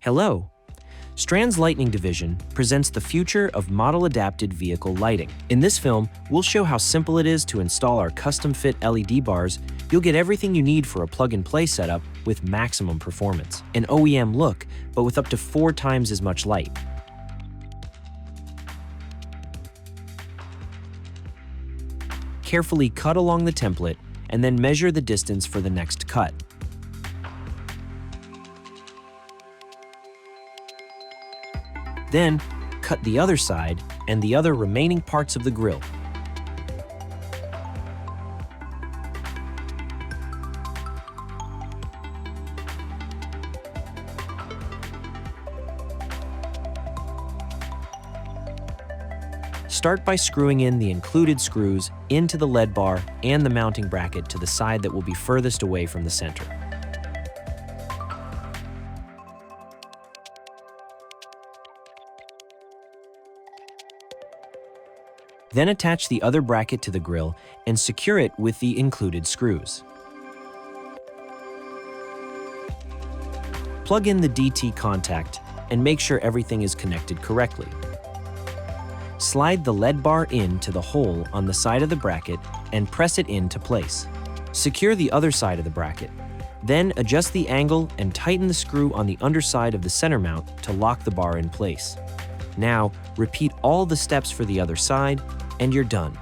Hello! Strands Lighting Division presents the future of model-adapted vehicle lighting. In this film, we'll show how simple it is to install our custom-fit LED bars. You'll get everything you need for a plug-and-play setup with maximum performance. An OEM look, but with up to 4 times as much light. Carefully cut along the template and then measure the distance for the next cut. Then, cut the other side and the other remaining parts of the grille. Start by screwing in the included screws into the lead bar and the mounting bracket to the side that will be furthest away from the center. Then attach the other bracket to the grille and secure it with the included screws. Plug in the DT contact and make sure everything is connected correctly. Slide the lead bar into the hole on the side of the bracket and press it into place. Secure the other side of the bracket. Then adjust the angle and tighten the screw on the underside of the center mount to lock the bar in place. Now, repeat all the steps for the other side, and you're done.